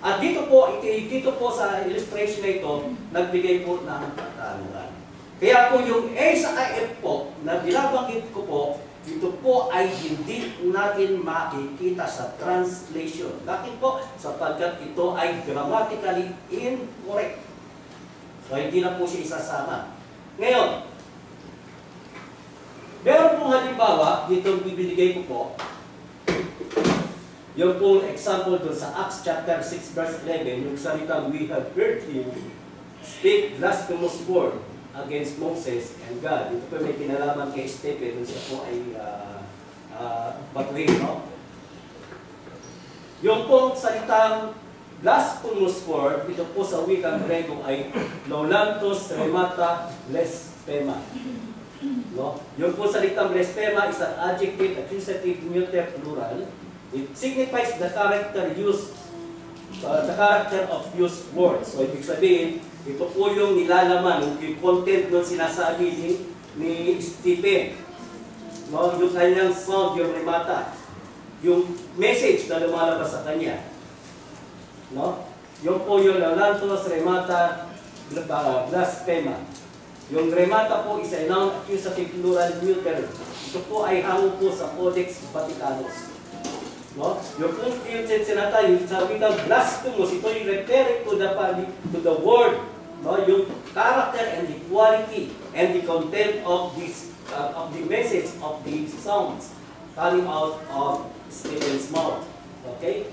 At dito po sa illustration na ito, nagbigay po ng katanungan. Kaya po yung A sa IF po, na binabanggit ko po, ito po ay hindi natin makikita sa translation. Bakit po? Sapagkat ito ay grammatically incorrect. So hindi na po siya isasama. Ngayon, meron pong halimbawa, dito bibigay ko po, yung pong example doon sa Acts chapter 6 verse 11, yung salitang, "We have heard him speak blasphemous word against Moses and God." Ito po may kinalaman kay Stephen, doon siya po ay batuhin, no? Yung pong salitang blasphemous word, ito po sa wikang Grego ay "Laulantos remata blasphema." No? Yung po salitang blasphema is an adjective, accusative, neuter, plural. It signifies the character of used words. So, ibig sabihin, ito po yung nilalaman, yung content ng sinasabi ni Stephen. No? Yung kanyang sound, yung remata. Yung message na lumalabas sa kanya. No? Yung po yung laulantos, remata, blasphema. Yung remata po is a noun, accusative, plural, neuter. Ito po ay hango po sa Codex Vaticanus. No? Yung po yung sinatay, sabi ng blasphemous, ito yung referring to the word, no? Yung character and the quality and the content of this of the message of the sounds coming out of Stephen's mouth. Okay?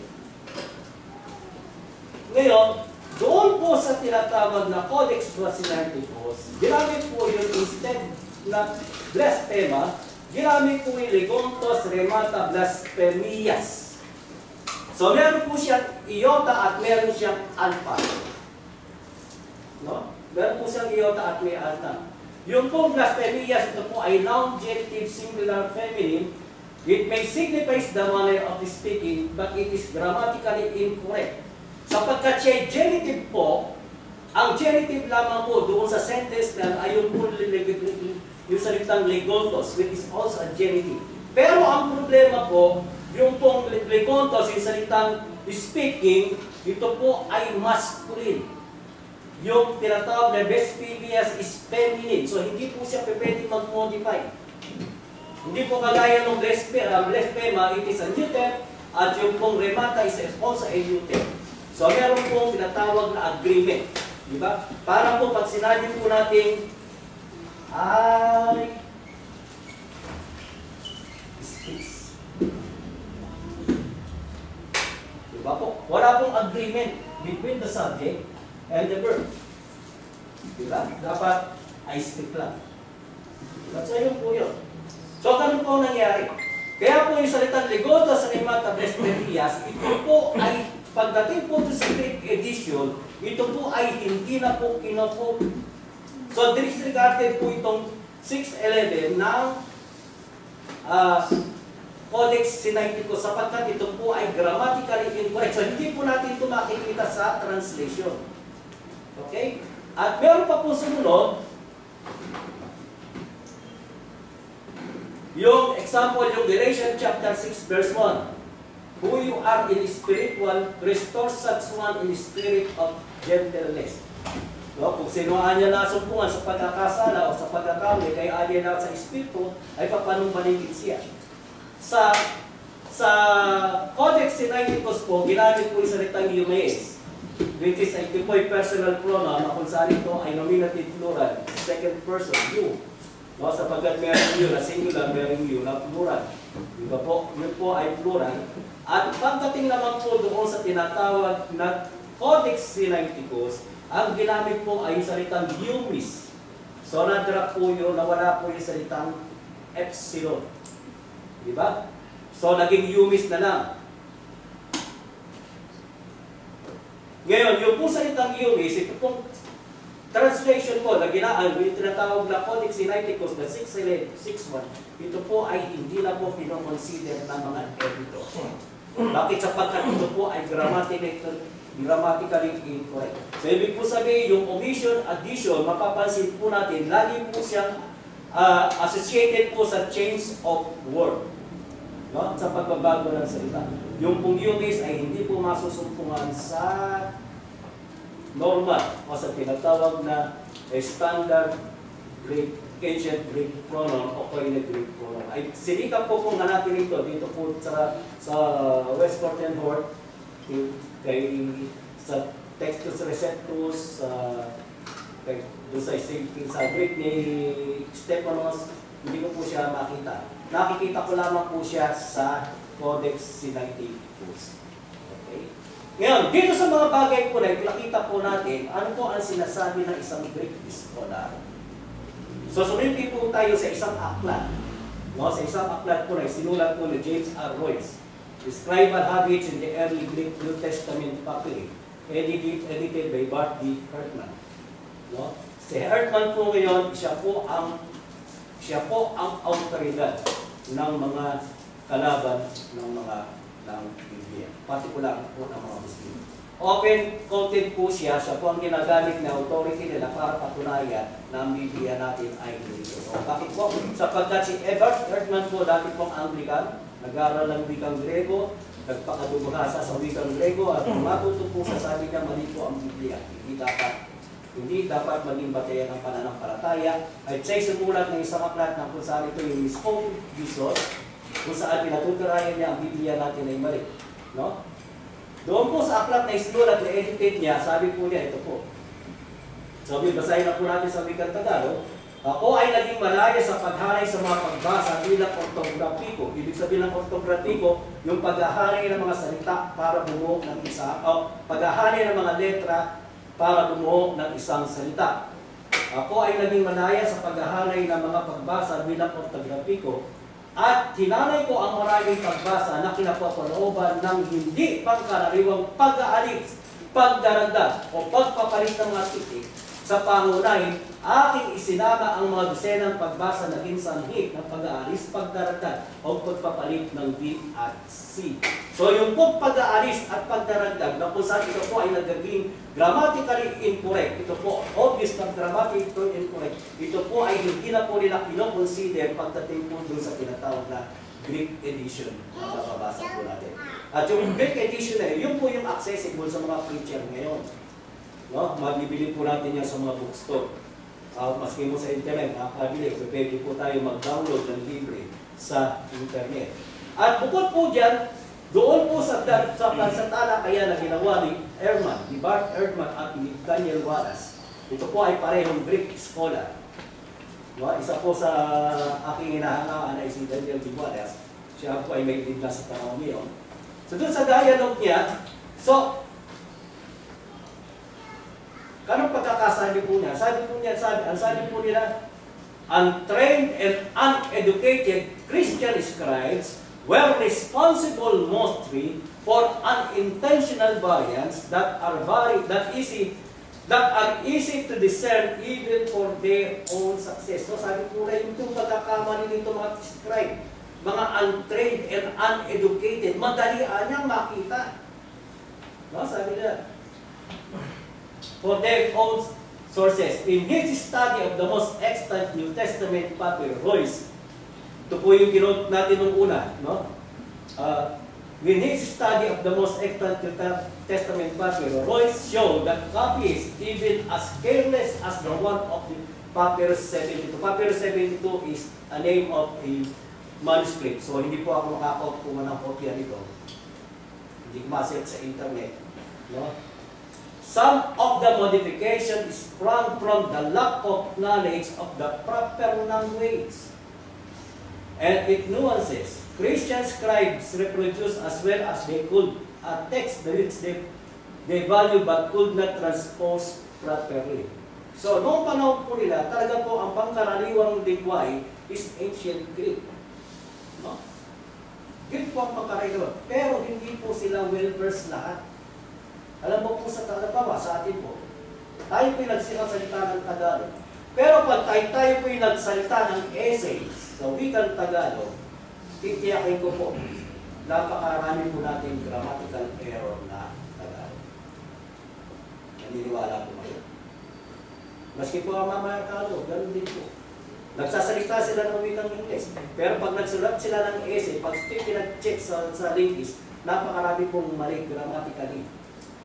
Ngayon, doon po sa tinatawag na Codex Vaticanus, ginamit po yung instead na blasphema, ginamit po yung legontos remata blasphemias. So, meron po siyang iota at meron siyang alpha. No? Meron po siyang iota at may alpha. Yung po blasphemias, ito po ay noun, genitive, singular, feminine. It may signify the manner of speaking, but it is grammatically incorrect. Sapagkat siya genitive po, ang genitive lamang po doon sa sentence na ayun po yung salitang legontos, which is also a genitive. Pero ang problema po, yung pong legontos, yung salitang speaking, ito po ay masculine. Yung tinatawag na blasphemias is feminine. So hindi po siya pwede mag-modify. Hindi po kagaya ng blasphema, it is a neuter, at yung pong remata is also a neuter. So meron pong tinatawag na agreement. Diba? Para po pag sinabi po natin I speaks. Diba po? Wala pong agreement between the subject and the verb. Diba? Dapat I speak lang. So yun po yun. So ganun po nangyari. Kaya po yung salitang legotos sa remata blasphemias, ito po ay pagdating po sa Greek edition, ito po ay hindi na po kinopo. So, disregarded po itong 611 ng Codex Sinaiticus sapagkat ito po ay grammatically incorrect. So, hindi po natin ito makikita sa translation. Okay? At meron pa po sumunod, yung example, yung Galatians chapter 6 verse 1. Who you are in spiritual, restore such one in spirit of gentleness. No? Kung sinuhaan niya nasumpungan sa pagkakasala o sa pagkakamali, kay alien out sa espiritu, ay papanumbalingin siya. Sa Codex Sinaiticus po, ginamit po yung salitang eumeis, which is ito po yung personal pronoun na kung saan ito ay nominative plural, second person, you. No? Sapagkat meron you na singular, meron you na plural. Diba po? Yun po ay plural. At pagdating naman po doon sa tinatawag na Codex Sinaiticus, ang ginamit po ay yung salitang eumis. So, na-drop po yun, nawala po yung salitang epsilon. Diba? So, naging eumis na lang. Ngayon, yung po salitang eumis, ito pong translation po na yung tinatawag na Codex Sinaiticus na 6.1, ito po ay hindi na po pinoconsider ng mga editor. Bakit? Sapagkat ito po ay grammatically incorrect. So, ibig po sabihin, yung omission, addition, mapapansin po natin, lagi po siyang associated po sa change of word. no? Sa pagbabago ng salita. Yung pong UBS ay hindi po masusumpungan sa normal o sa tinatawag na standard Greek, ancient Greek pronoun o Koine Greek pronoun. Ay sinikap po kung hanapin ito dito po sa West Corten Hort, sa Textus Receptus, sa Greek ni Stephanos, hindi ko po siya makita. Nakikita ko lamang po siya sa Codex Sinaiticus. Okay? Ngayon, dito sa mga bagay po na ipinakita po natin, ano po ang sinasabi ng isang Greek scholar. So, sumimpi po tayo sa isang aklat. No? Sa isang aklat po na sinulat po ni James R. Royce, The Scribal Habits in the Early Greek New Testament Papyri, edited by Bart D. Ehrman. No? Si Ehrman po ngayon, siya po ang autoridad ng mga kalaban ng Biblia. Partikular po ng mga Muslim. Open quoted po siya po ang ginagamit na authority nila para patunayan na ang Biblia natin ay hindi ito. Bakit po? Sapagkat si Ehrman po dati pong Anglican, nag-aaral ng wikang Grego, nagpakadumagasa sa wikang Grego, at matuto po sa sabi niya, mali po ang Biblia. Hindi dapat maging batayan ng pananampalataya. At siya'y sumulat ng isang aklat na kung saan ito yung mismong Jesus, kung saan pinatuturayan niya ang Biblia natin ay mali. No? Doon po sa aklat na isinulat na edited niya, sabi po niya, ito po. Sabi, basahin na po natin sa wikang Tagalog. Ako ay naging malaya sa paghanay sa mga pagbasa bilang ortografiko. Ibig sabihin ng ortografiko, yung paghahanay ng mga salita para bumuo ng paghahanay ng mga letra para bumuo ng isang salita. Ako ay naging malaya sa paghahanay ng mga pagbasa bilang ortografiko at hinanay ko ang maraming pagbasa na kinapapalooban ng hindi pangkaraniwang pag-aalis, pagdaragdag o pagpapalit ng mga titik. Sa pangunahin, aking isinama ang mga dosenang pagbasa na sanhi ng pag-aalis, pagdaragdag o pagpapalit ng B at C. So yung pong pag-aalis at pagdaragdag na kung saan ito po ay nagiging grammatically incorrect, ito po obvious na grammatically incorrect, ito po ay hindi na po nila kinoconsider pagdating po doon sa tinatawag na Greek edition na babasa po natin. At yung Greek edition na yun po yung accessible sa mga preacher ngayon. No? Mabibili po natin yan sa mga bookstore. Maski mo sa internet, nakakabili. So, pwede po tayo mag-download ng libre sa internet. At bukod po dyan, doon po sa talakaya na ginawa ni Ehrman, ni Bart Ehrman at ni Daniel Wallace. Ito po ay parehong Greek scholar. No? Isa po sa aking hinahangaan ay si Daniel Wallace. Siya po ay may lead na sa panahon ngayon. So, doon sa dialogue niya, kanong pagkakasabi po niya? Ang sabi po nila, untrained and uneducated Christian scribes were responsible mostly for unintentional variants that are easy to discern even for their own success. So sabi po na yung pagkakamali nito mga scribe, mga untrained and uneducated, madali niyang makita. No, sabi nila, for their own sources. In his study of the most extant New Testament papyri, Royce, ito po yung ginot natin nung una, no? In his study of the most extant New Testament papyri, Royce showed that copy is even as careless as the one of the Papyrus 72. Papyrus 72 is a name of a manuscript. So, hindi po ako makakakuha ng kopya nito. Hindi ko ma-set sa internet. No? Some of the modification is sprung from the lack of knowledge of the proper language and its nuances. Christian scribes reproduce as well as they could a text which they value but could not transpose properly. So, noong panahon po nila, talaga po ang pangkaraniwang lingwahe is ancient Greek. No? Greek po ang pangkaraniwang, pero hindi po sila well-versed lahat. Alam mo po sa Tagalog, sa atin po, tayo po'y nagsalita ng Tagalog. Pero pag tayo po'y nagsalita ng essays sa wikang Tagalog, titiyakin ko po, napakarami po natin grammatical error na Tagalog. Naniniwala po kayo. Maski po ang mamaya Tagalog, ganun din po. Nagsasalita sila ng wikang Ingles. Pero pag nagsulat sila ng essay, pag pinag-check sa linguist, napakarami pong mali grammatically.